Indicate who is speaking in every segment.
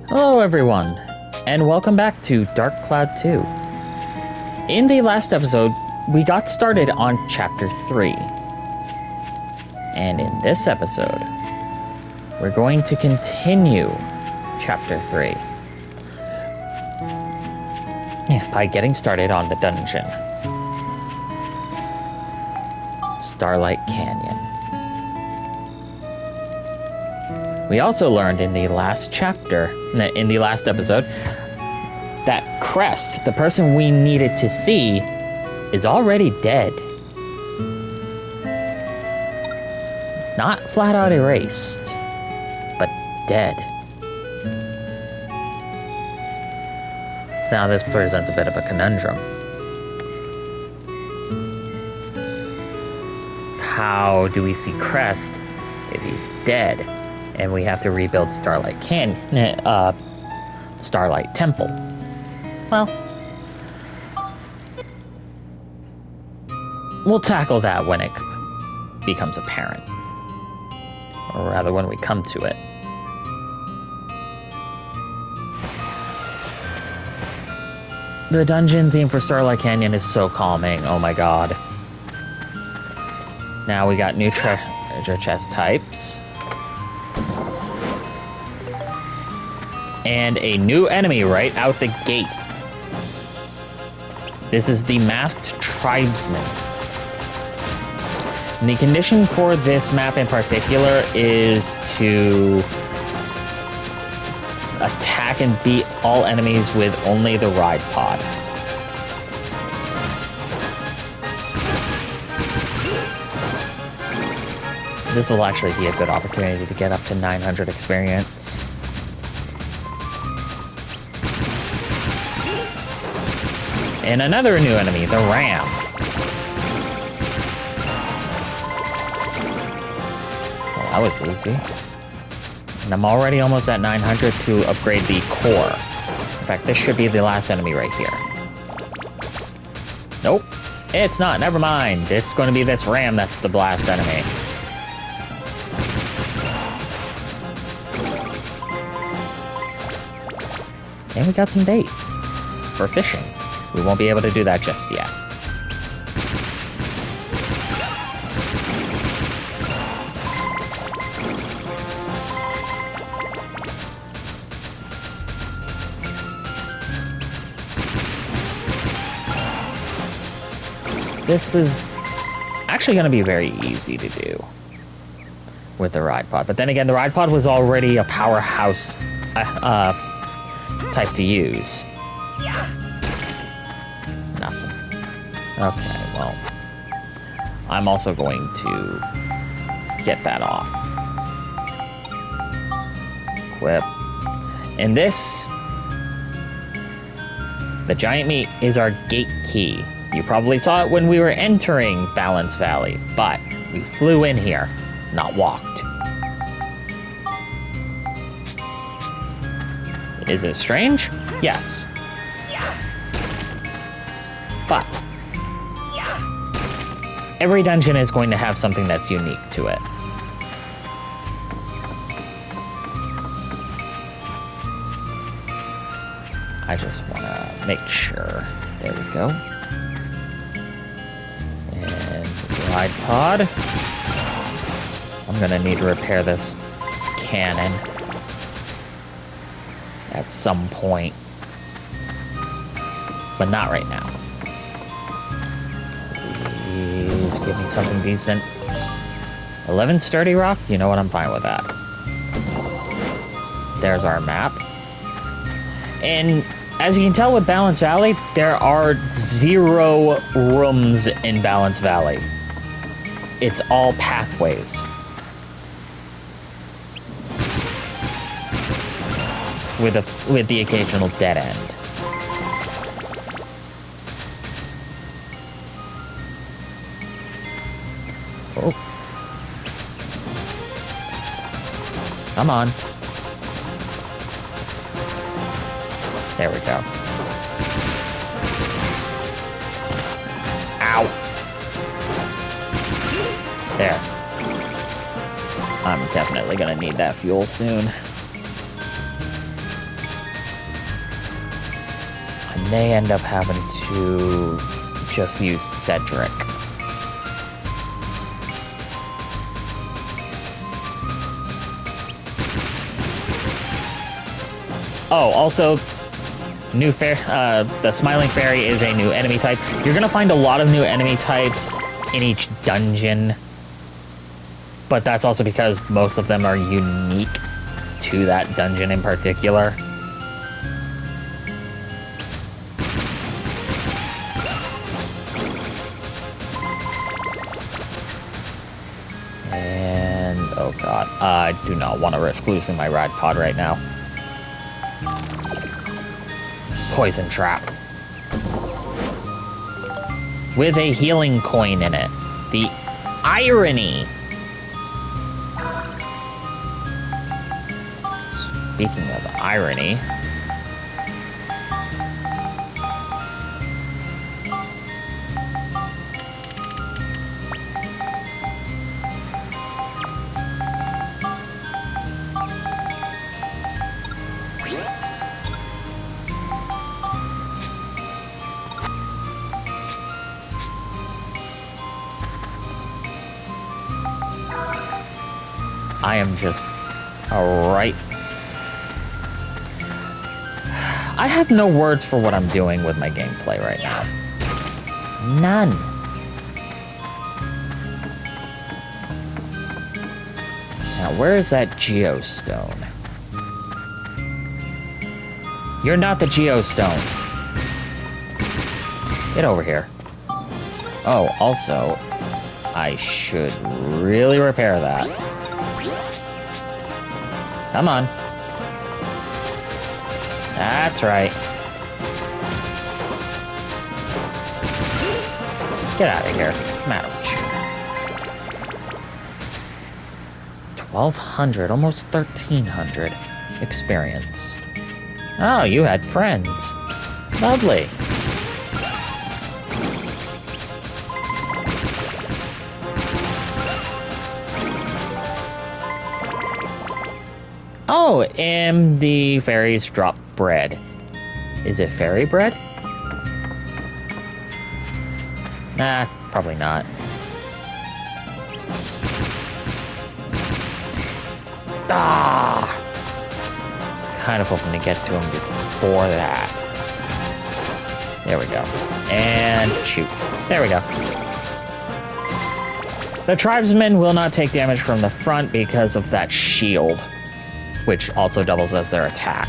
Speaker 1: Hello everyone, and welcome back to Dark Cloud 2. In the last episode, we got started on Chapter 3. And in this episode, we're going to continue Chapter 3 by getting started on the dungeon. Starlight Canyon. We also learned in the last episode, that Crest, the person we needed to see, is already dead. Not flat out erased, but dead. Now this presents a bit of a conundrum. How do we see Crest if he's dead? And we have to rebuild Starlight Temple. Well, we'll tackle that when it becomes apparent. Or rather, when we come to it. The dungeon theme for Starlight Canyon is so calming, oh my god. Now we got new treasure chest types. And a new enemy right out the gate. This is the Masked Tribesman. And the condition for this map in particular is to attack and beat all enemies with only the ride pod. This will actually be a good opportunity to get up to 900 experience. And another new enemy, the Ram. Well, that was easy. And I'm already almost at 900 to upgrade the core. In fact, this should be the last enemy right here. Nope, it's not. Never mind. It's going to be this Ram that's the blast enemy. And we got some bait for fishing. We won't be able to do that just yet. This is actually going to be very easy to do with the ride pod. But then again, the ride pod was already a powerhouse type to use. Nothing. Okay, well, I'm also going to get that off. Equip. And this, the giant meat, is our gate key. You probably saw it when we were entering Balance Valley, but we flew in here, not walked. Is it strange? Yes. But every dungeon is going to have something that's unique to it. I just want to make sure. There we go. And ride pod. I'm going to need to repair this cannon at some point. But not right now. Please give me something decent. 11 sturdy rock? You know what? I'm fine with that. There's our map. And as you can tell with Balance Valley, there are 0 rooms in Balance Valley. It's all pathways. With the occasional dead end. Oh. Come on. There we go. Ow. There. I'm definitely gonna need that fuel soon. I may end up having to just use Cedric. Oh, also, the Smiling Fairy is a new enemy type. You're gonna find a lot of new enemy types in each dungeon, but that's also because most of them are unique to that dungeon in particular. And, oh god, I do not want to risk losing my rad pod right now. Poison trap. With a healing coin in it. The irony! Speaking of irony... I am just alright. I have no words for what I'm doing with my gameplay right now. None. Now, where is that geostone? You're not the geostone. Get over here. Oh, also, I should really repair that. Come on. That's right. Get out of here. What's the matter with you? 1,200, almost 1,300 experience. Oh, you had friends. Lovely. Oh, and the fairies drop bread. Is it fairy bread? Nah, probably not. Ah! I was kind of hoping to get to him before that. There we go. And shoot. There we go. The tribesmen will not take damage from the front because of that shield, which also doubles as their attack.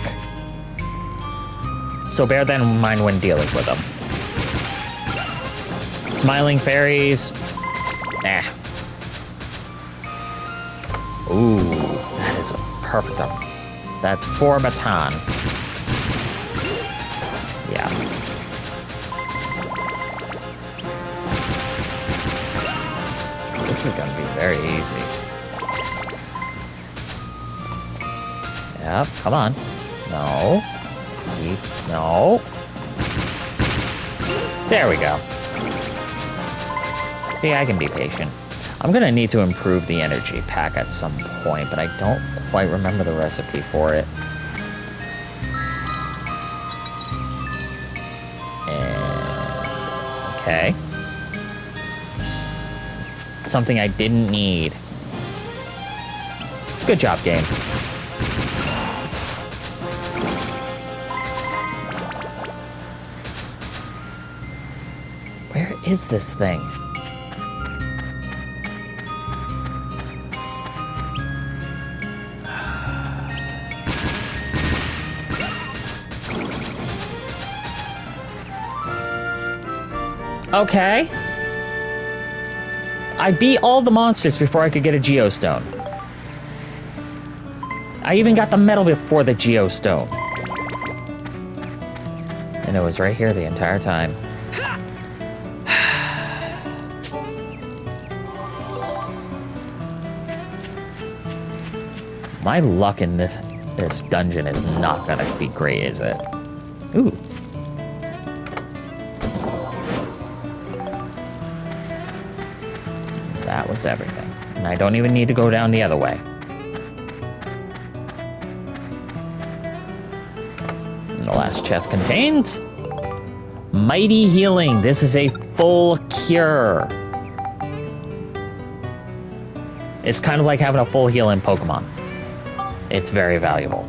Speaker 1: So bear that in mind when dealing with them. Smiling fairies. Eh. Ooh, that is a perfect one. That's 4 baton. Yeah. This is gonna be very easy. Yep, come on. No. No. There we go. See, I can be patient. I'm gonna need to improve the energy pack at some point, but I don't quite remember the recipe for it. And... okay. Something I didn't need. Good job, game. Where is this thing? Okay. I beat all the monsters before I could get a geostone. I even got the medal before the geostone. And it was right here the entire time. My luck in this dungeon is not gonna be great, is it? Ooh. That was everything. And I don't even need to go down the other way. And the last chest contains Mighty Healing. This is a full cure. It's kind of like having a full heal in Pokemon. It's very valuable.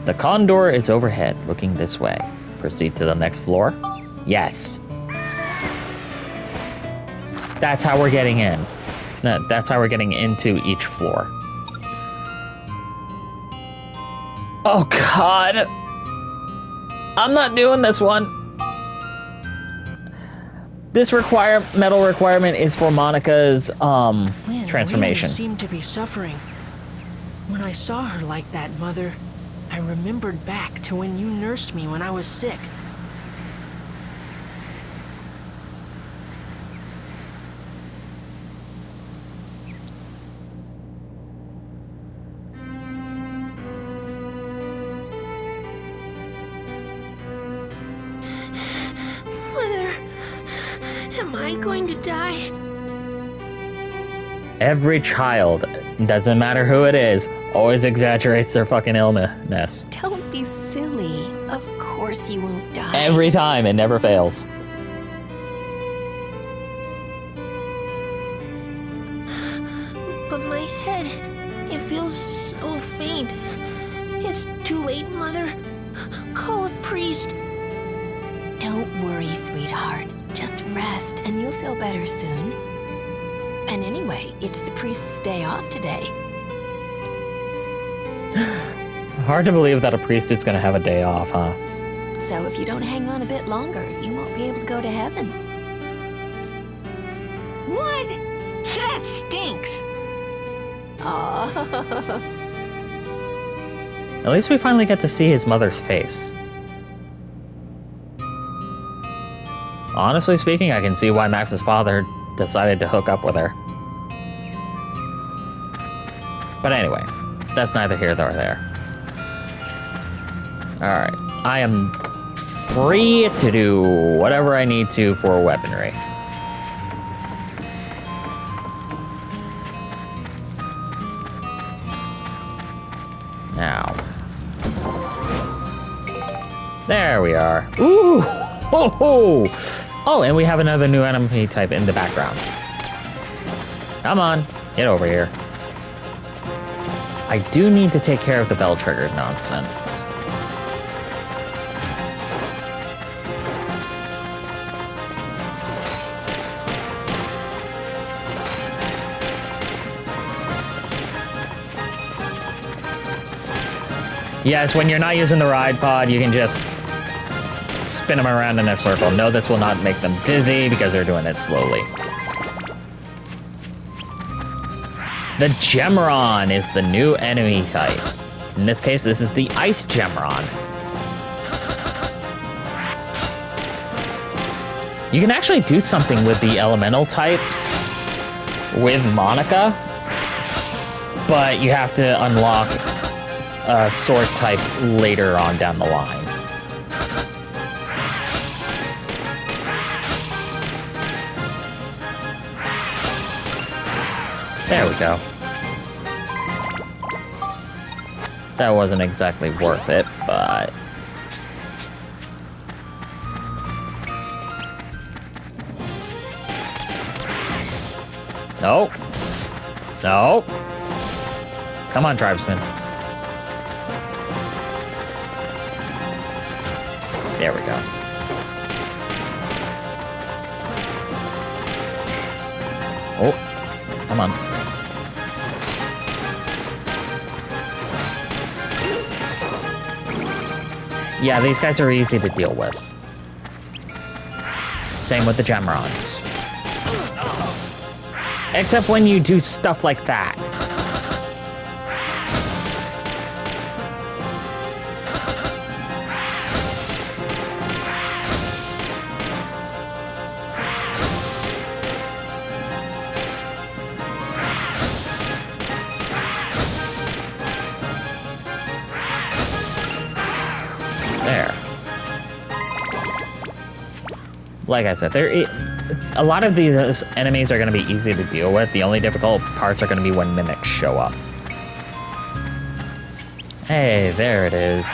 Speaker 1: The Condor is overhead, looking this way. Proceed to the next floor. Yes. That's how we're getting in. No, that's how we're getting into each floor. Oh, God. I'm not doing this one. This metal requirement is for Monica's
Speaker 2: Lynn
Speaker 1: transformation.
Speaker 2: Really seemed to be suffering. When I saw her like that, Mother, I remembered back to when you nursed me when I was sick. Mother, am I going to die?
Speaker 1: Every child, doesn't matter who it is, always exaggerates their fucking illness.
Speaker 3: Don't be silly. Of course you won't die.
Speaker 1: Every time, it never fails.
Speaker 2: But my head, it feels so faint. It's too late, Mother. Call a priest.
Speaker 3: Don't worry, sweetheart. Just rest and you'll feel better soon. And anyway, it's the priest's day off today.
Speaker 1: Hard to believe that a priest is gonna have a day off, huh?
Speaker 3: So if you don't hang on a bit longer, you won't be able to go to heaven.
Speaker 2: What? That stinks.
Speaker 3: Aww.
Speaker 1: At least we finally get to see his mother's face. Honestly speaking, I can see why Max's father decided to hook up with her. But anyway, that's neither here nor there. Alright, I am free to do whatever I need to for weaponry. Now. There we are. Ooh! Ho ho! Oh, and we have another new enemy type in the background. Come on, get over here. I do need to take care of the bell trigger nonsense. Yes, when you're not using the ride pod, you can just spin them around in a circle. No, this will not make them dizzy because they're doing it slowly. The Gemron is the new enemy type. In this case, this is the Ice Gemron. You can actually do something with the elemental types with Monica, but you have to unlock a sword type later on down the line. There we go. That wasn't exactly worth it, but... No. No. Come on, tribesman. There we go. Oh, come on. Yeah, these guys are easy to deal with. Same with the Gemrons. Except when you do stuff like that. There. Like I said, a lot of these enemies are going to be easy to deal with. The only difficult parts are going to be when mimics show up. Hey, there it is.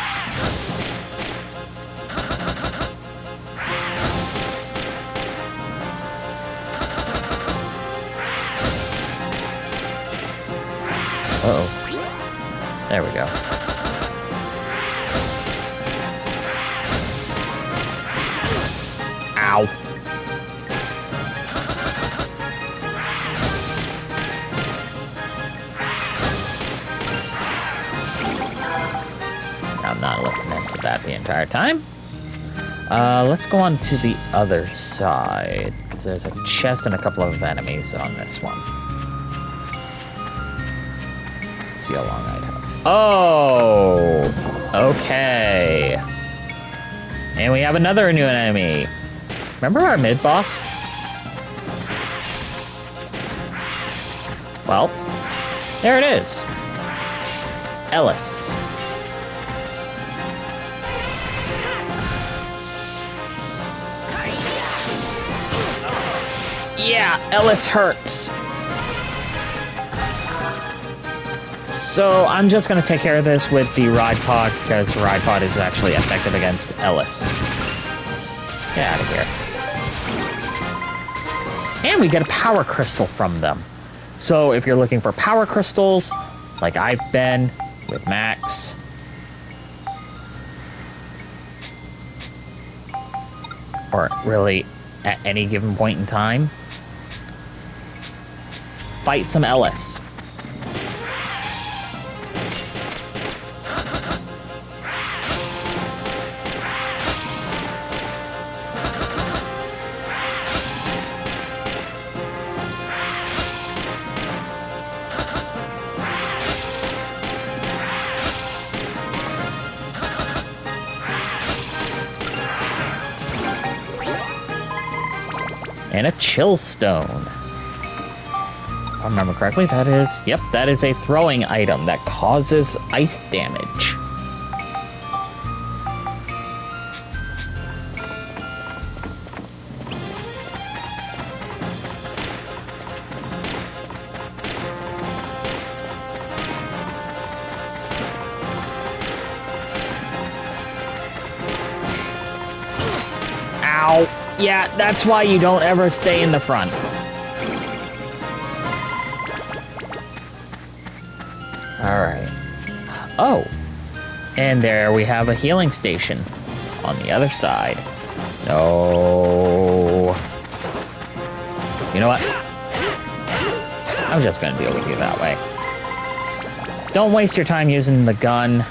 Speaker 1: Uh-oh. There we go. Ow. I'm not listening to that the entire time. Let's go on to the other side. There's a chest and a couple of enemies on this one. Let's see how long I'd have. Oh! Okay. And we have another new enemy. Remember our mid-boss? Well, there it is. Ellis. Yeah, Ellis hurts. So I'm just going to take care of this with the Ride Pod, because Ride Pod is actually effective against Ellis. Get out of here. And we get a power crystal from them. So if you're looking for power crystals, like I've been with Max, or really at any given point in time, fight some Ellis. And a chill stone. If I remember correctly, that is a throwing item that causes ice damage. Ow. Yeah, that's why you don't ever stay in the front. Alright. Oh. And there we have a healing station on the other side. No. You know what? I'm just gonna deal with you that way. Don't waste your time using the gun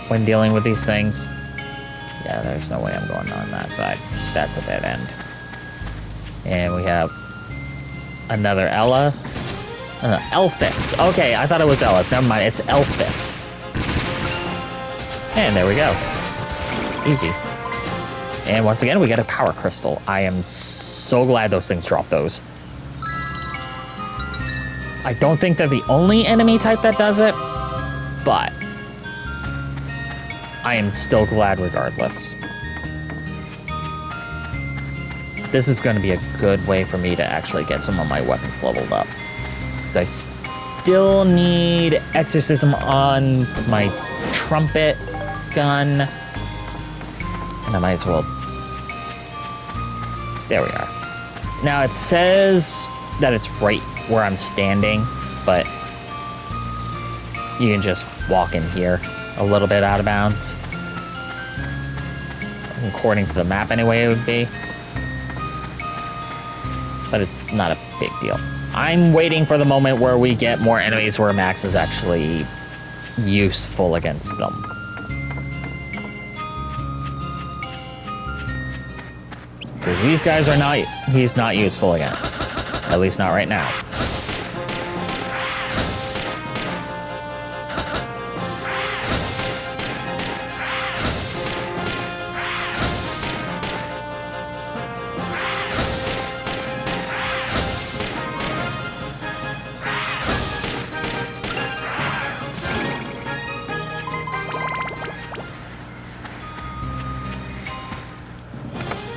Speaker 1: when dealing with these things. Yeah, there's no way I'm going on that side. That's a dead end. And we have another Ella. Elphys. Okay, I thought it was Ellis. Never mind, it's Elphys. And there we go. Easy. And once again, we get a power crystal. I am so glad those things drop those. I don't think they're the only enemy type that does it, but I am still glad regardless. This is going to be a good way for me to actually get some of my weapons leveled up. Because I still need exorcism on my trumpet gun. And I might as well... There we are. Now it says that it's right where I'm standing, but you can just walk in here a little bit out of bounds. According to the map anyway, it would be. But it's not a big deal. I'm waiting for the moment where we get more enemies where Max is actually useful against them. Because these guys are not, he's not useful against. At least not right now.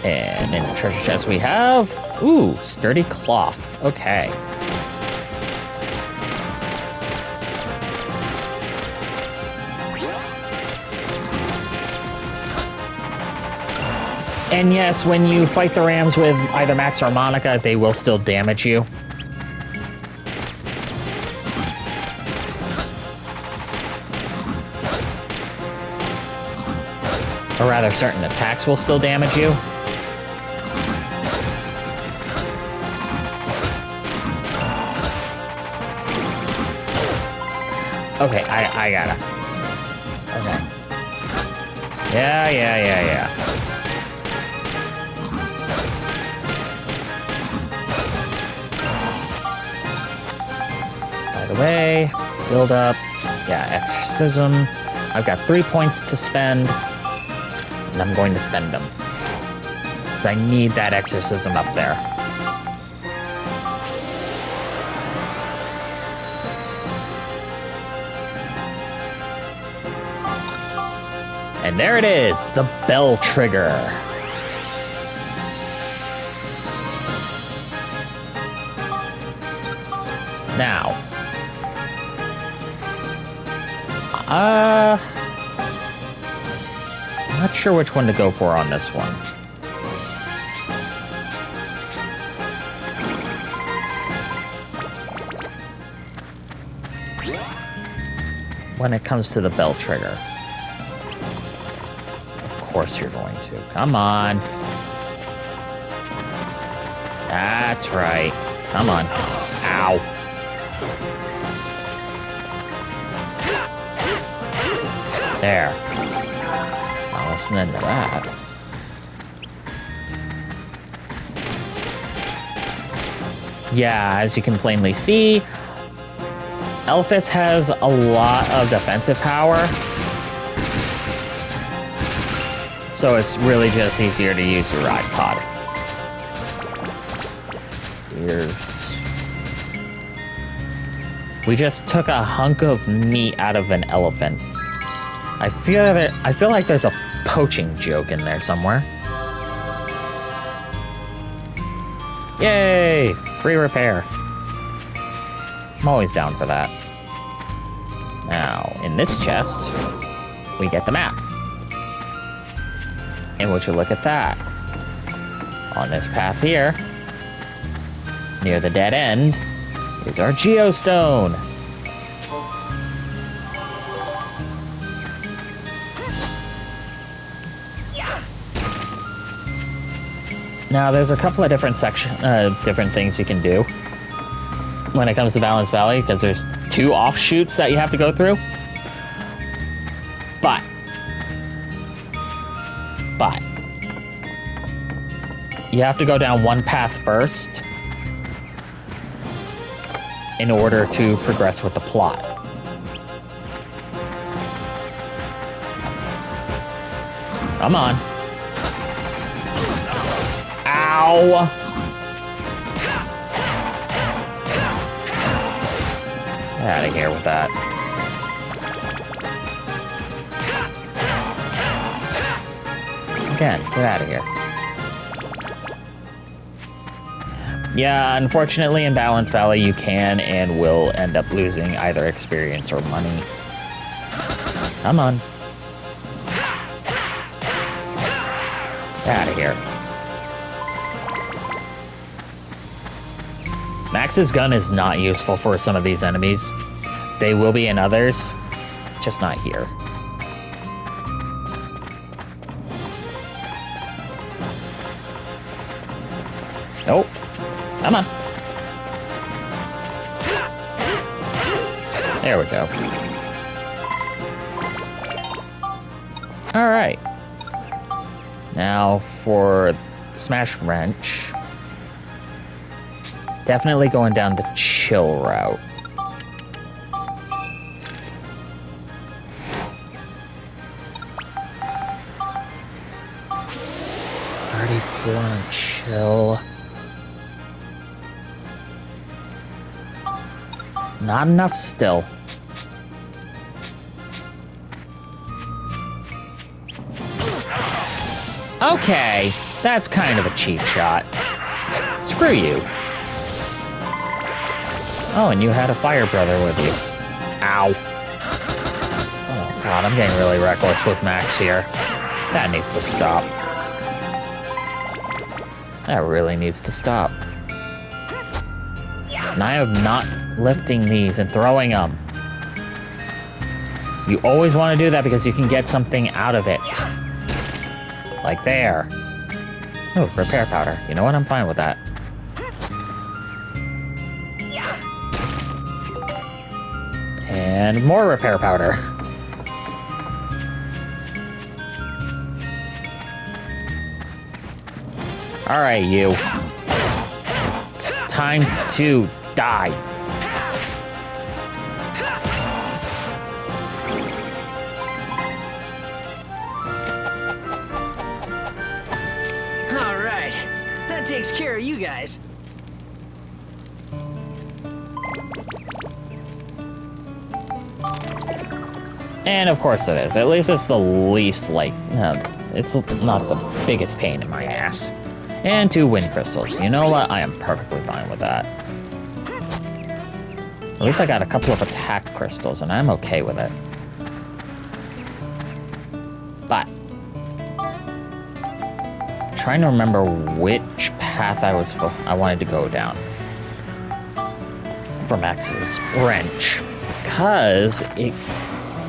Speaker 1: And in the treasure chest we have... Ooh, sturdy cloth. Okay. And yes, when you fight the rams with either Max or Monica, they will still damage you. Or rather, certain attacks will still damage you. Okay, I gotta. Okay. Yeah. By the way, build up. Yeah, exorcism. I've got 3 points to spend, and I'm going to spend them. Because I need that exorcism up there. And there it is, the bell trigger. Now, I'm not sure which one to go for on this one. When it comes to the bell trigger. Of course you're going to. Come on. That's right. Come on. Ow. There. Not listening to that. Yeah, as you can plainly see, Elphys has a lot of defensive power. So it's really just easier to use your Ride Pod. We just took a hunk of meat out of an elephant. I feel like there's a poaching joke in there somewhere. Yay! Free repair. I'm always down for that. Now, in this chest, we get the map. And would you look at that? On this path here, near the dead end, is our Geostone. Now, there's a couple of different different things you can do when it comes to Valence Valley, because there's 2 offshoots that you have to go through. But you have to go down one path first in order to progress with the plot. Come on. Ow! Get out of here with that. Again, get out of here. Yeah, unfortunately in Valence Valley you can and will end up losing either experience or money. Come on. Get out of here. Max's gun is not useful for some of these enemies. They will be in others, just not here. Nope. Come on. There we go. Alright. Now for Smash Wrench. Definitely going down the chill route. $34 on chill. Not enough still. Okay, that's kind of a cheap shot. Screw you. Oh, and you had a fire brother with you. Ow. Oh god, I'm getting really reckless with Max here. That needs to stop. That really needs to stop. And I am not lifting these and throwing them. You always want to do that because you can get something out of it. Like there. Oh, repair powder. You know what? I'm fine with that. And more repair powder. Alright, you. It's time to die.
Speaker 4: All right, that takes care of you guys.
Speaker 1: And of course it is. At least it's the least, like, it's not the biggest pain in my ass. And 2 wind crystals. You know what? I am perfectly fine with that. At least I got a couple of attack crystals, and I'm okay with it. But trying to remember which path I wanted to go down for Max's wrench, because it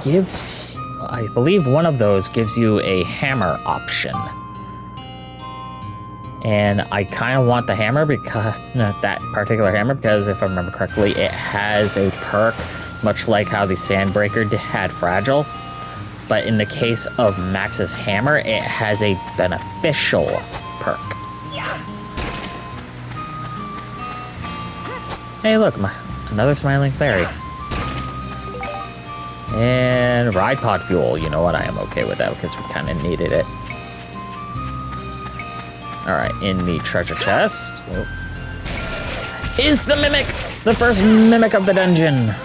Speaker 1: gives, I believe one of those gives you a hammer option. And I kind of want the hammer because, not that particular hammer, because if I remember correctly, it has a perk, much like how the Sandbreaker had Fragile. But in the case of Max's hammer, it has a beneficial perk. Hey, look, another smiling fairy. And ride pod fuel. You know what? I am okay with that because we kind of needed it. Alright, in the treasure chest is the Mimic! The first Mimic of the dungeon!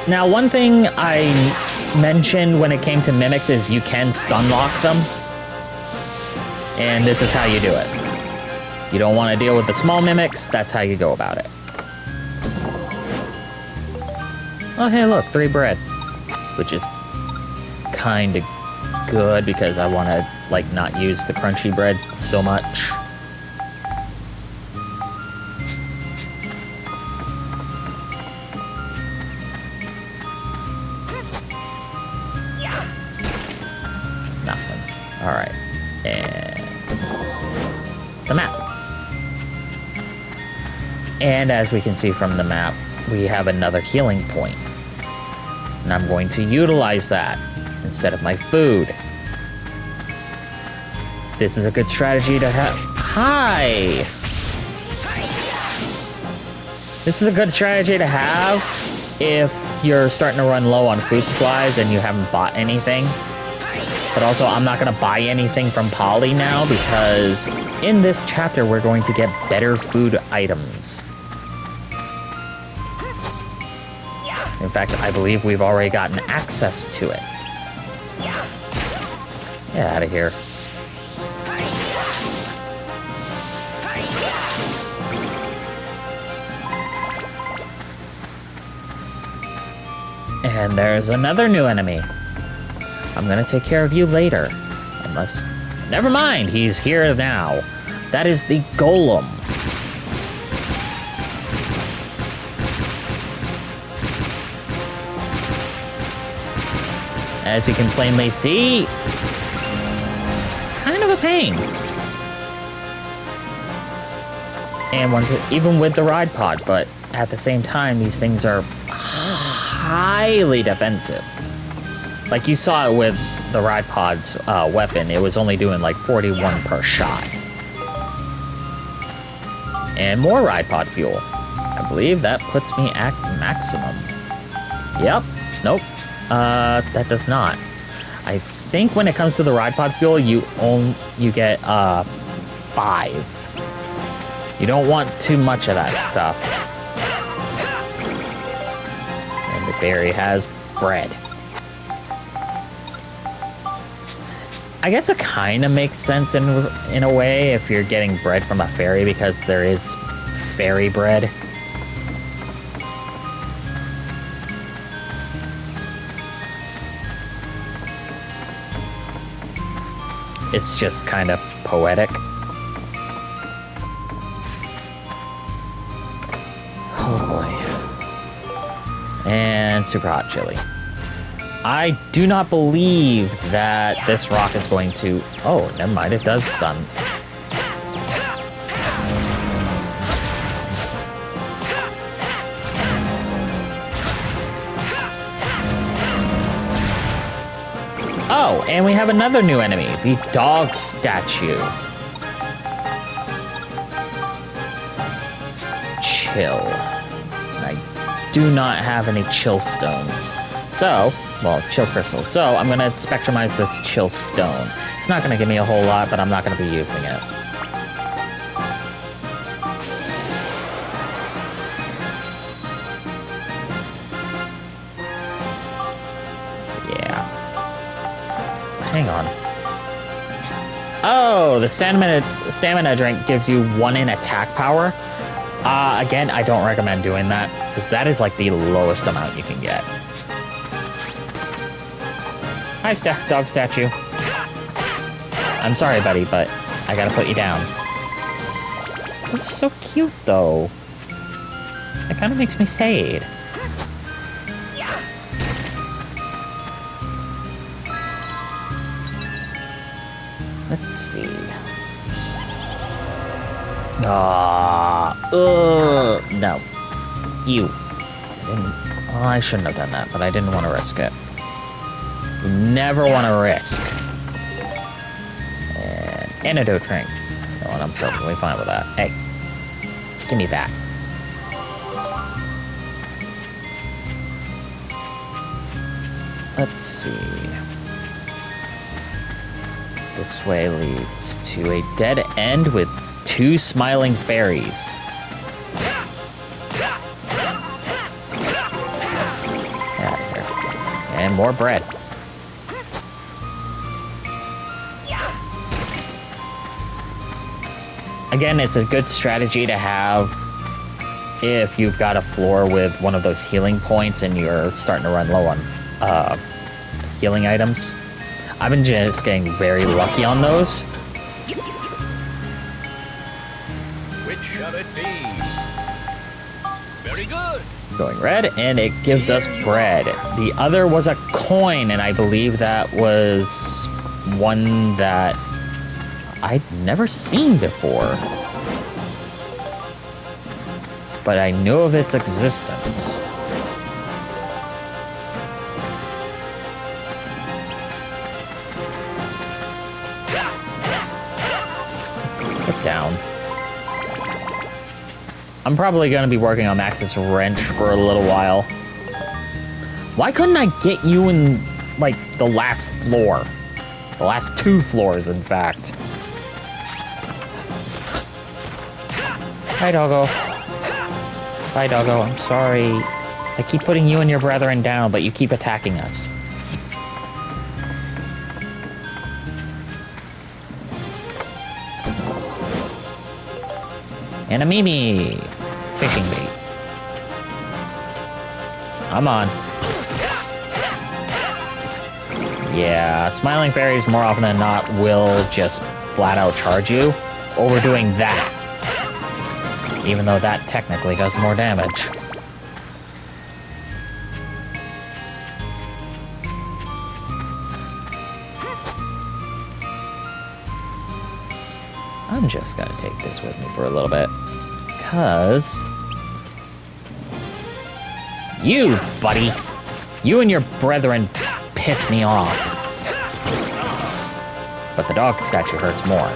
Speaker 1: Now, one thing I mentioned when it came to Mimics is you can stun lock them. And this is how you do it. You don't want to deal with the small Mimics, that's how you go about it. Oh, hey, look, 3 bread. Which is kind of good because I want to, like, not use the crunchy bread so much. Nothing. Alright. And the map. And as we can see from the map, we have another healing point. And I'm going to utilize that instead of my food. This is a good strategy to have. Hi! This is a good strategy to have if you're starting to run low on food supplies and you haven't bought anything. But also, I'm not going to buy anything from Polly now because in this chapter, we're going to get better food items. In fact, I believe we've already gotten access to it. Get out of here. And there's another new enemy. I'm gonna take care of you later. Unless... Never mind, he's here now. That is the Golem. As you can plainly see, kind of a pain. And even with the ride pod, but at the same time, these things are highly defensive. Like you saw it with the ride pod's weapon, it was only doing like 41 per shot. And more ride pod fuel. I believe that puts me at maximum. Yep. Nope. That does not. I think when it comes to the ride pod fuel, you get 5. You don't want too much of that stuff. And the fairy has bread. I guess it kind of makes sense in a way if you're getting bread from a fairy because there is fairy bread. It's just kind of poetic. Oh boy. And super hot chili. I do not believe that this rock is going to... Oh, never mind. It does stun. Oh, and we have another new enemy. The dog statue. Chill. I do not have any chill stones. So, well, chill crystals. So, I'm going to spectrumize this chill stone. It's not going to give me a whole lot, but I'm not going to be using it. Yeah. Hang on. Oh, the stamina drink gives you 1 in attack power. Again, I don't recommend doing that, because that is like the lowest amount you can get. Hi, dog statue. I'm sorry, buddy, but I gotta put you down. You're so cute, though. That kind of makes me sad. Let's see. No. You. I shouldn't have done that, but I didn't want to risk it. You never want to risk. And antidote drink. No, and I'm perfectly fine with that. Hey, give me that. Let's see. This way leads to a dead end with 2 smiling fairies. Out of here. And more bread. Again, it's a good strategy to have if you've got a floor with one of those healing points and you're starting to run low on healing items. I've been just getting very lucky on those.
Speaker 5: Which shall it be? Very good.
Speaker 1: Going red, and it gives us bread. The other was a coin, and I believe that was one that I'd never seen before. But I knew of its existence. Put down. I'm probably going to be working on Max's wrench for a little while. Why couldn't I get you in, like, the last floor? The last 2 floors, in fact. Hi, doggo. Bye, doggo. I'm sorry. I keep putting you and your brethren down, but you keep attacking us. And a Mimi. Fishing bait. I'm on. Yeah, smiling fairies more often than not will just flat out charge you. Or we're doing that. Even though that technically does more damage. I'm just gonna take this with me for a little bit. Because... you, buddy! You and your brethren piss me off. But the dog statue hurts more.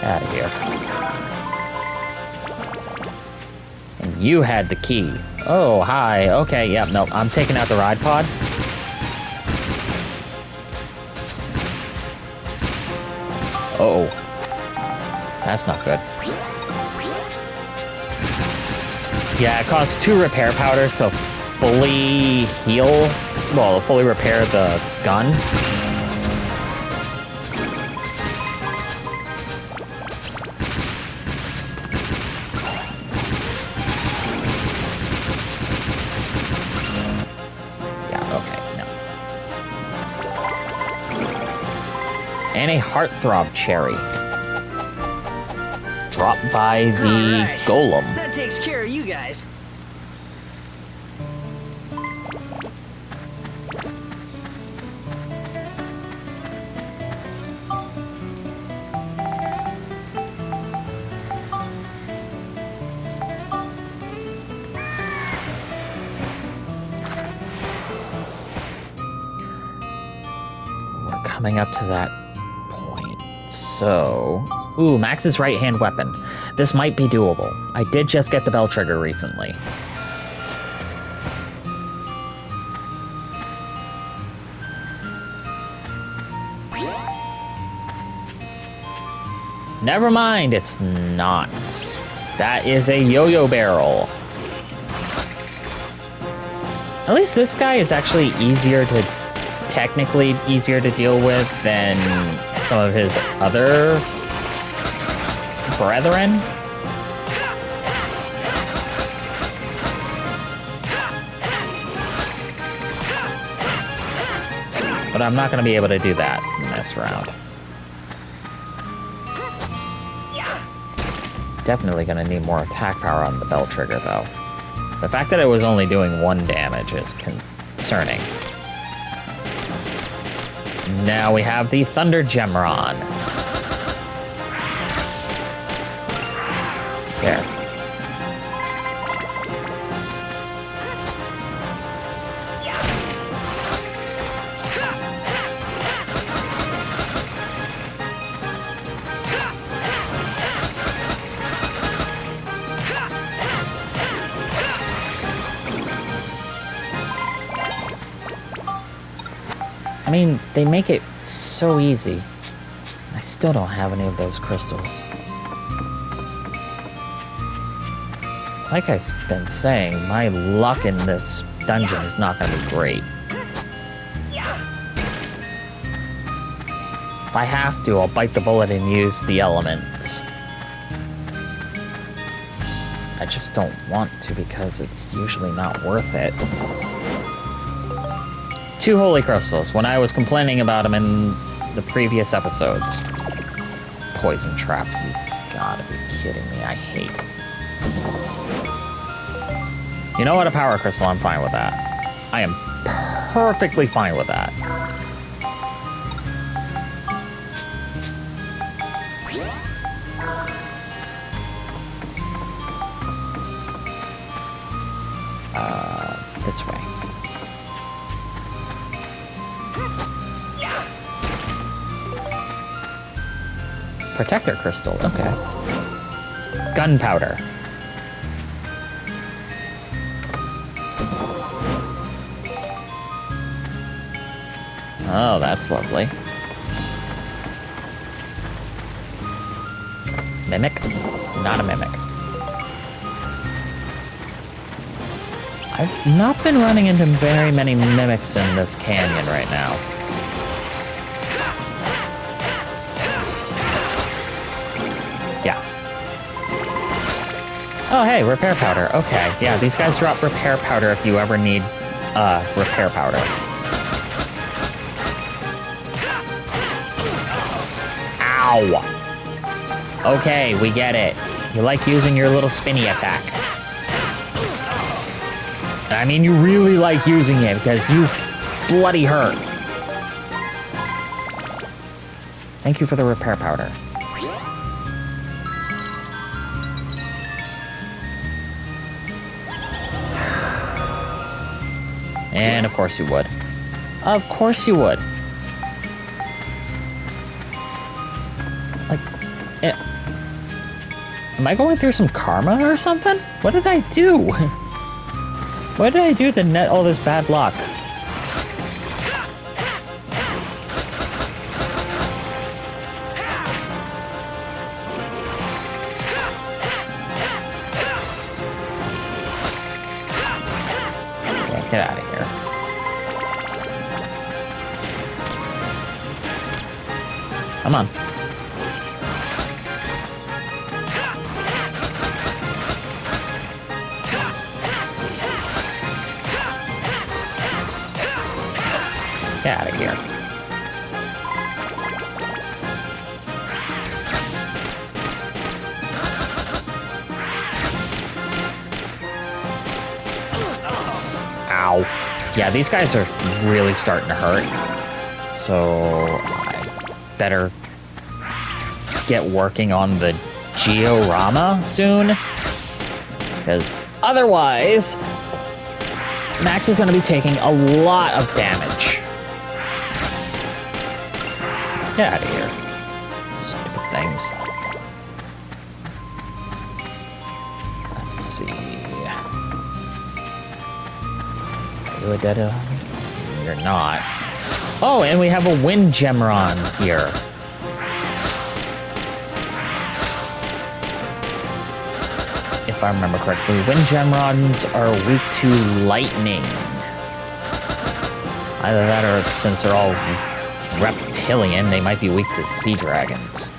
Speaker 1: Out of here. And you had the key. Oh, hi. Okay, yep, no, I'm taking out the ride pod. Uh-oh. That's not good. Yeah, it costs 2 repair powders to fully heal. Well, fully repair the gun. Yeah, okay, no. And a heartthrob cherry. Dropped by the
Speaker 4: Alright.
Speaker 1: golem.
Speaker 4: That takes care of you guys.
Speaker 1: coming up to that point. So... Ooh, Max's right-hand weapon. This might be doable. I did just get the bell trigger recently. Never mind, it's not. That is a yo-yo barrel. At least this guy is actually technically easier to deal with than some of his other brethren. But I'm not going to be able to do that in this round. Definitely going to need more attack power on the bell trigger, though. The fact that it was only doing 1 damage is concerning. Now we have the Thunder Gemron. There. I mean, they make it so easy. I still don't have any of those crystals. Like I've been saying, my luck in this dungeon is not going to be great. If I have to, I'll bite the bullet and use the elements. I just don't want to because it's usually not worth it. 2 holy crystals, when I was complaining about them in the previous episodes. Poison trap, you gotta be kidding me, I hate it. You know what, a power crystal, I'm fine with that. I am perfectly fine with that. This way. Protector crystal, okay. Gunpowder. Oh, that's lovely. Mimic? Not a mimic. I've not been running into very many mimics in this canyon right now. Yeah. Oh, hey, repair powder. Okay, yeah, these guys drop repair powder if you ever need, repair powder. Ow! Okay, we get it. You like using your little spinny attack. I mean, you really like using it because you bloody hurt. Thank you for the repair powder. And of course you would. Of course you would. Like, am I going through some karma or something? What did I do? What did I do to net all this bad luck? Yeah, get out of here. Come on. Get out of here. Ow. Yeah, these guys are really starting to hurt. So I better get working on the Georama soon. Because otherwise, Max is going to be taking a lot of damage. Get out of here. Stupid things. Let's see. Are you a dead end? You're not. Oh, and we have a wind Gemron here. If I remember correctly, wind Gemrons are weak to lightning. Either that or since they're all reptilian, they might be weak to sea dragons.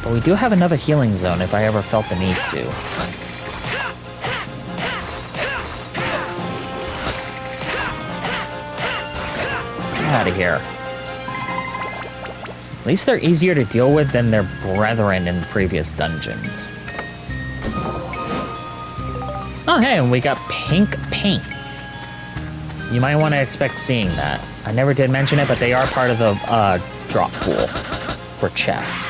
Speaker 1: But we do have another healing zone if I ever felt the need to. Get out of here. At least they're easier to deal with than their brethren in previous dungeons. Oh hey, and we got pink paint. You might want to expect seeing that. I never did mention it, but they are part of the drop pool for chests.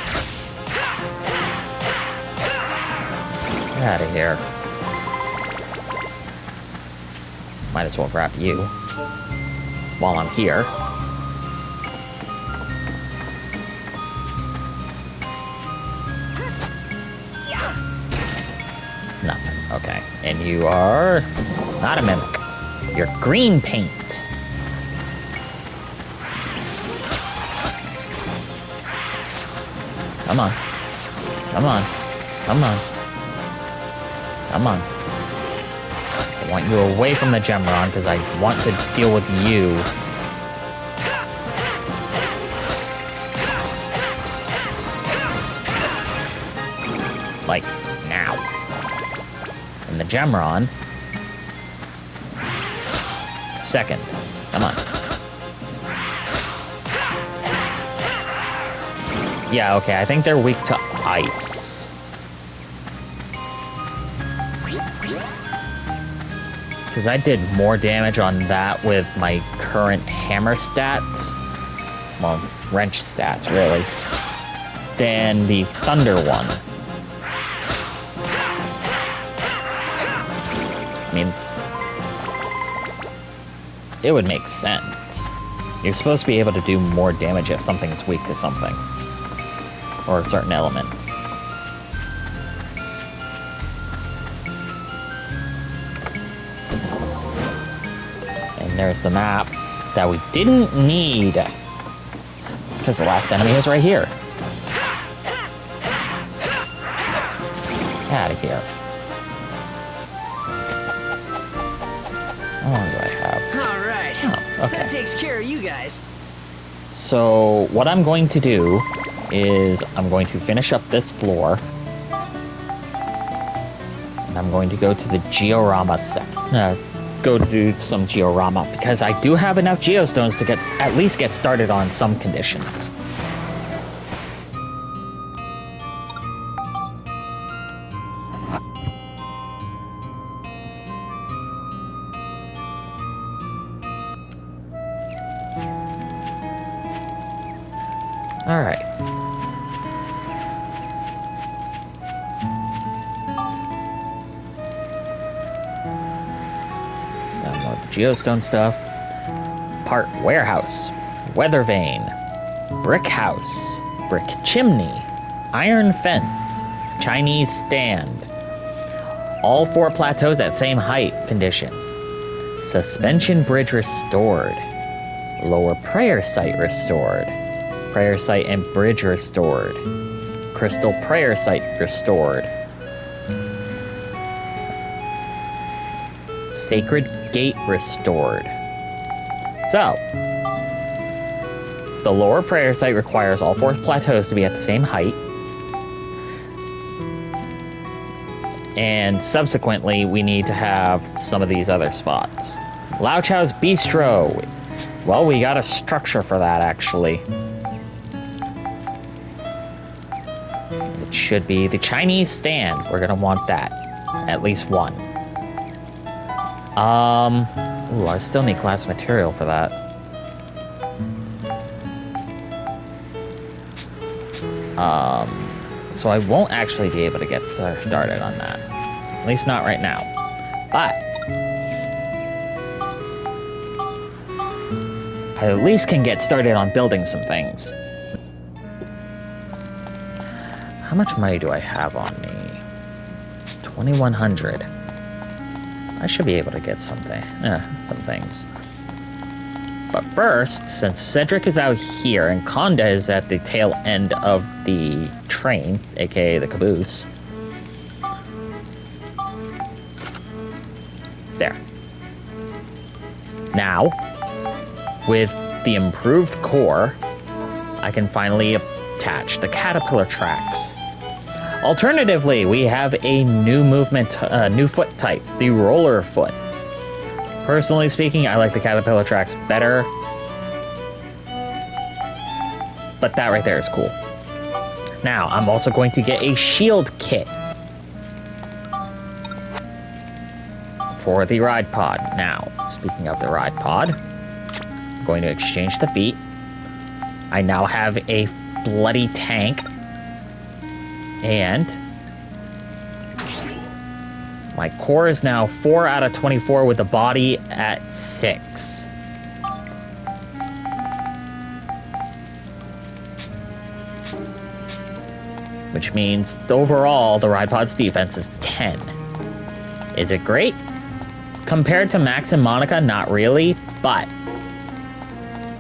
Speaker 1: Get out of here. Might as well grab you while I'm here. Nothing. Okay. And you are not a mimic. You're green paint. Come on. Come on. Come on. Come on. I want you away from the Gemron because I want to deal with you. Like, now. And the Gemron. Second. Come on. Yeah, okay, I think they're weak to ice. Because I did more damage on that with my current hammer stats. Well, wrench stats, really. Than the thunder one. I mean, it would make sense. You're supposed to be able to do more damage if something's weak to something. Or a certain element. And there's the map that we didn't need. Because the last enemy is right here. Get out of here. How long do I have?
Speaker 4: Alright.
Speaker 1: Oh, okay.
Speaker 4: That takes care of you guys.
Speaker 1: So, what I'm going to do is I'm going to finish up this floor. And I'm going to go to the Georama set. Go do some Georama because I do have enough Geostones to at least get started on some conditions. Alright. Download the Geostone stuff. Part Warehouse. Weather Vane. Brick House. Brick Chimney. Iron Fence. Chinese Stand. All 4 plateaus at same height condition. Suspension Bridge restored. Lower Prayer Site restored. Prayer Site and Bridge restored. Crystal Prayer Site restored. Sacred Gate restored. So, the Lower Prayer Site requires all 4 plateaus to be at the same height. And subsequently, we need to have some of these other spots. Lao Chow's Bistro. Well, we got a structure for that, actually. It should be the Chinese Stand. We're gonna want that. At least one. Ooh, I still need glass material for that. So I won't actually be able to get started on that. At least not right now. But I I at least can get started on building some things. How much money do I have on me? 2,100. I should be able to get some things. But first, since Cedric is out here and Conda is at the tail end of the train, aka the caboose. There. Now, with the improved core, I can finally attach the caterpillar tracks. Alternatively, we have a new new foot type, the roller foot. Personally speaking, I like the caterpillar tracks better, but that right there is cool. Now, I'm also going to get a shield kit for the ride pod. Now, speaking of the ride pod, I'm going to exchange the feet. I now have a bloody tank, and my core is now 4 out of 24 with the body at 6. Which means overall the ride pod's defense is 10. Is it great? Compared to Max and Monica, not really, but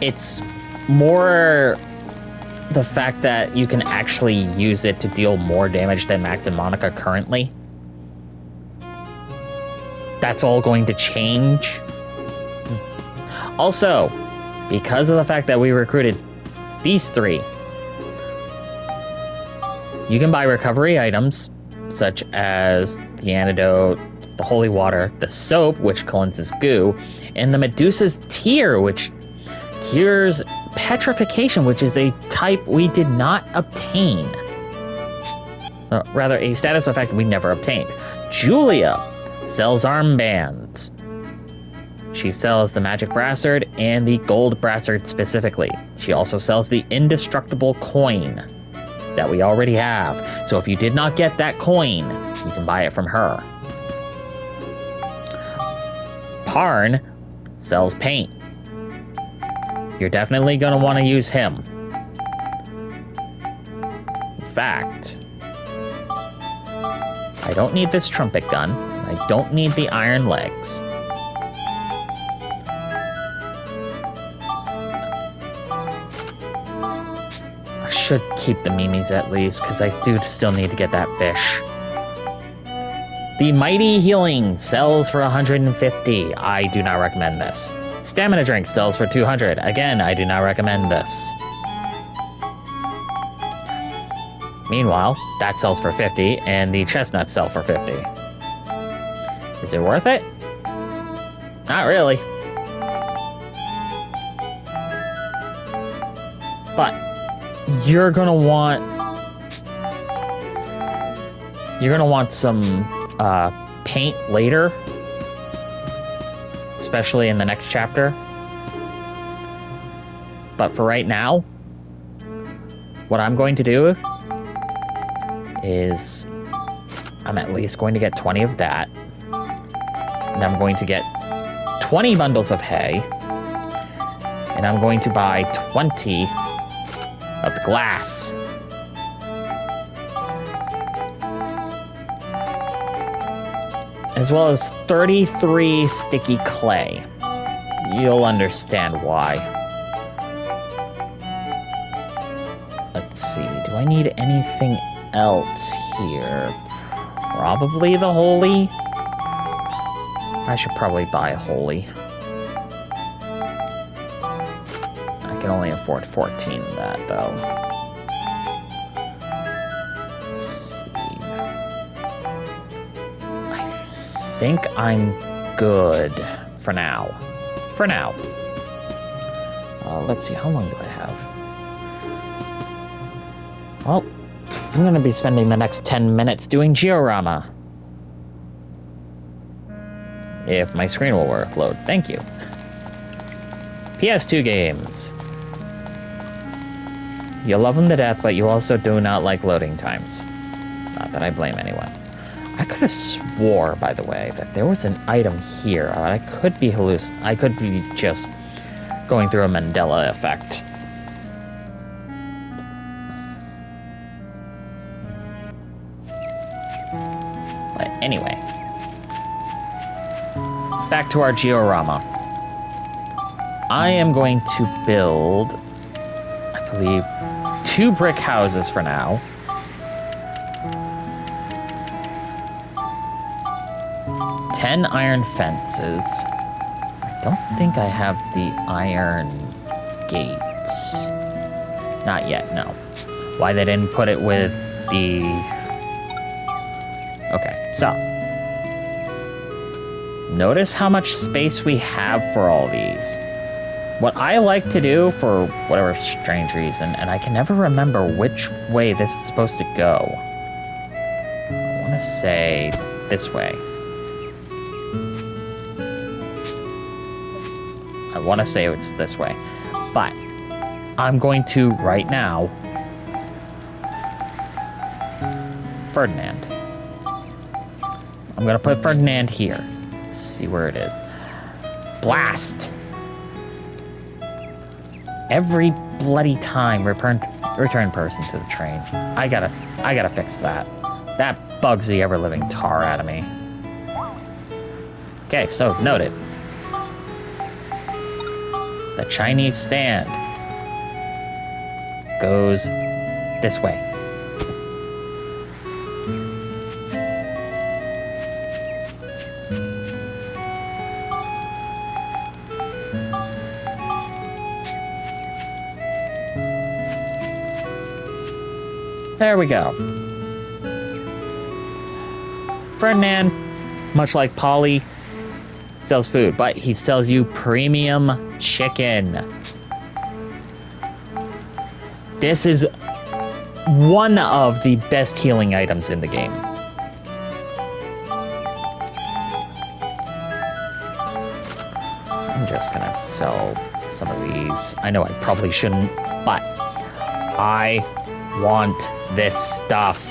Speaker 1: it's more the fact that you can actually use it to deal more damage than Max and Monica currently. That's all going to change. Also, because of the fact that we recruited these 3, you can buy recovery items such as the antidote, the holy water, the soap, which cleanses goo, and the Medusa's tear, which cures petrification, which is a type we did not obtain. Rather, a status effect we never obtained. Julia sells armbands. She sells the magic brassard and the gold brassard specifically. She also sells the indestructible coin that we already have. So if you did not get that coin, you can buy it from her. Parn sells paint. You're definitely going to want to use him. In fact, I don't need this trumpet gun. I don't need the iron legs. I should keep the Mimis at least, because I do still need to get that fish. The Mighty Healing sells for 150. I do not recommend this. Stamina Drink sells for 200. Again, I do not recommend this. Meanwhile, that sells for 50, and the chestnuts sell for 50. Is it worth it? Not really. But you're gonna want some paint later, especially in the next chapter. But for right now, what I'm going to do is I'm at least going to get 20 of that. And I'm going to get 20 bundles of hay. And I'm going to buy 20 of the glass. As well as 33 sticky clay. You'll understand why. Let's see, do I need anything else here? Probably the holy. I should probably buy a holy. I can only afford 14 of that, though. Let's see. I think I'm good for now. For now. Let's see, how long do I have? Well, I'm going to be spending the next 10 minutes doing Georama. If my screen will work, load. Thank you. PS2 games. You love them to death, but you also do not like loading times. Not that I blame anyone. I could have swore, by the way, that there was an item here. I could be just going through a Mandela effect. But anyway, back to our georama. I am going to build, I believe, 2 brick houses for now. Ten iron fences. I don't think I have the iron gates. Not yet, no. Why they didn't put it with the... Okay, so. Notice how much space we have for all these. What I like to do, for whatever strange reason, and I can never remember which way this is supposed to go. I want to say this way. I want to say it's this way. But I'm going to, right now, Ferdinand. I'm going to put Ferdinand here. Let's see where it is. Blast! Every bloody time, return person to the train. I gotta fix that. That bugs the ever-living tar out of me. Okay, so noted. The Chinese stand goes this way. There we go. Ferdinand, much like Polly, sells food, but he sells you premium chicken. This is one of the best healing items in the game. I'm just gonna sell some of these. I know I probably shouldn't, but I want this stuff.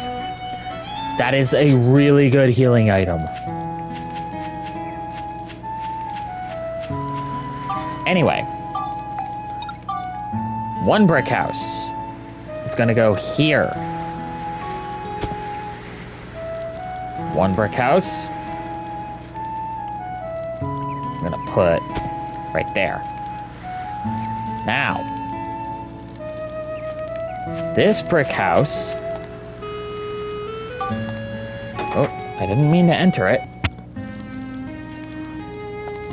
Speaker 1: That is a really good healing item. Anyway, 1 brick house. It's gonna go here. 1 brick house. I'm gonna put right there. Now, this brick house. Oh, I didn't mean to enter it.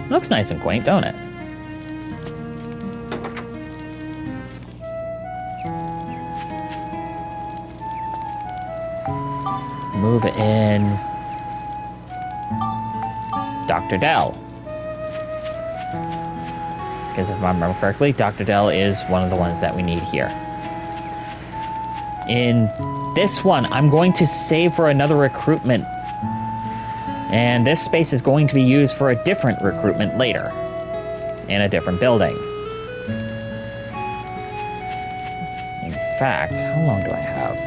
Speaker 1: Looks nice and quaint, don't it? Move in Dr. Dell. Because if I remember correctly, Dr. Dell is one of the ones that we need here. In this one, I'm going to save for another recruitment. And this space is going to be used for a different recruitment later. In a different building. In fact, how long do I have?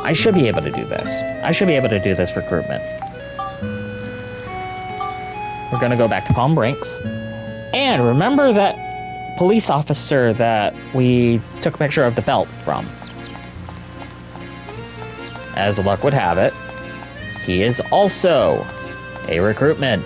Speaker 1: I should be able to do this. I should be able to do this recruitment. We're going to go back to Palm Brinks. And remember that police officer that we took a picture of the belt from. As luck would have it, he is also a recruitment.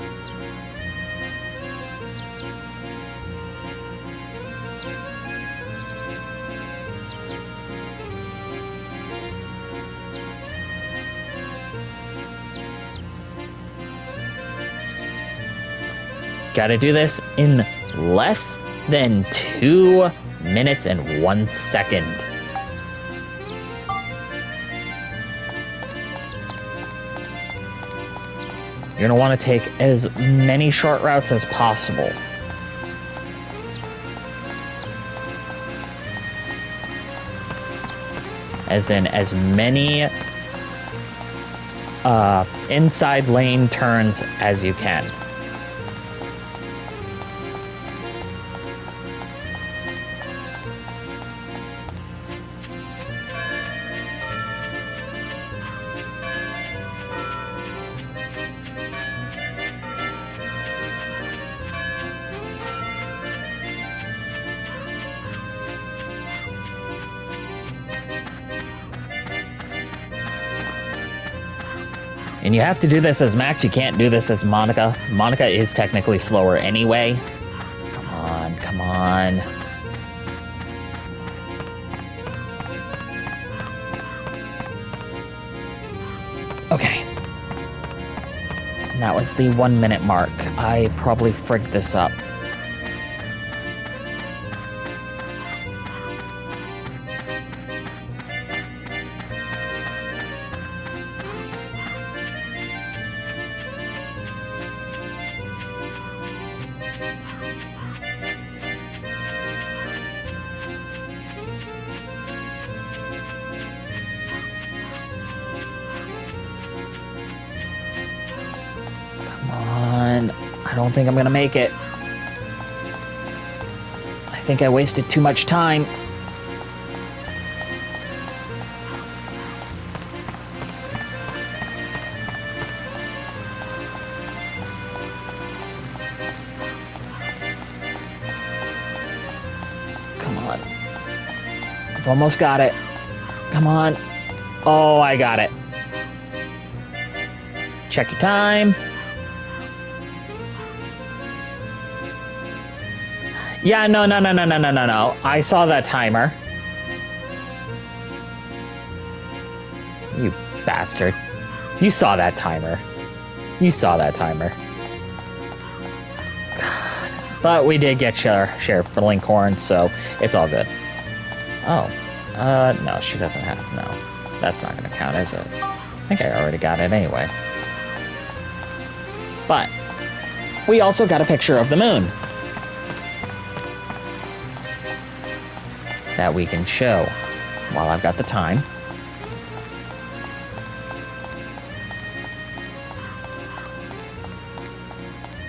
Speaker 1: Gotta do this in less than 2 minutes and 1 second. You're gonna want to take as many short routes as possible. As in, as many inside lane turns as you can. And you have to do this as Max, you can't do this as Monica. Monica is technically slower anyway. Come on, come on. Okay. And that was the 1 minute mark. I probably frigged this up. I don't think I'm gonna make it. I think I wasted too much time. Come on. I've almost got it. Come on. Oh, I got it. Check your time. Yeah, no. I saw that timer. You bastard. You saw that timer. You saw that timer. God. But we did get Sheriff Blinkhorn, so it's all good. Oh. No, she doesn't have to know. That's not gonna count, is it? I think I already got it anyway. But we also got a picture of the moon that we can show while I've got the time.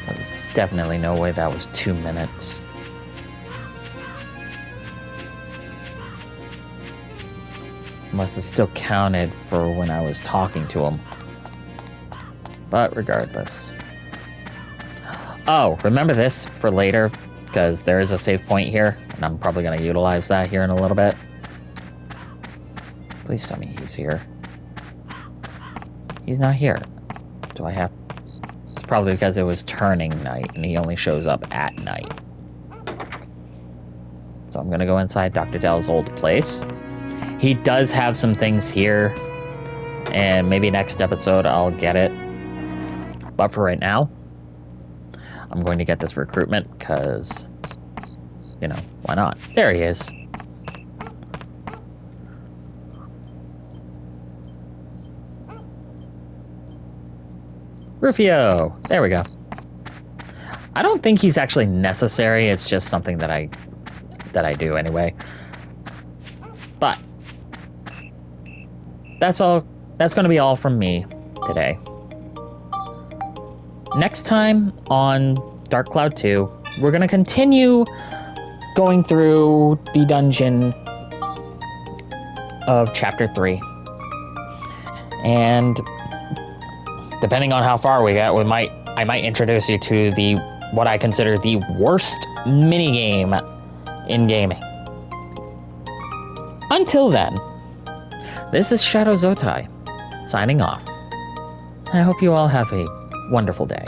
Speaker 1: There's definitely no way that was 2 minutes. Unless it still counted for when I was talking to him. But regardless. Oh, remember this for later, because there is a save point here, and I'm probably going to utilize that here in a little bit. Please tell me he's here. He's not here. Do I have... It's probably because it was turning night, and he only shows up at night. So I'm going to go inside Dr. Dell's old place. He does have some things here, and maybe next episode I'll get it. But for right now, I'm going to get this recruitment, because, you know, why not? There he is. Rufio! There we go. I don't think he's actually necessary, it's just something that I do anyway. But that's all. That's going to be all from me today. Next time on Dark Cloud 2, we're going to continue going through the dungeon of Chapter 3. And depending on how far we get, I might introduce you to what I consider the worst minigame in gaming. Until then, this is Shadow Zotai, signing off. I hope you all have a wonderful day.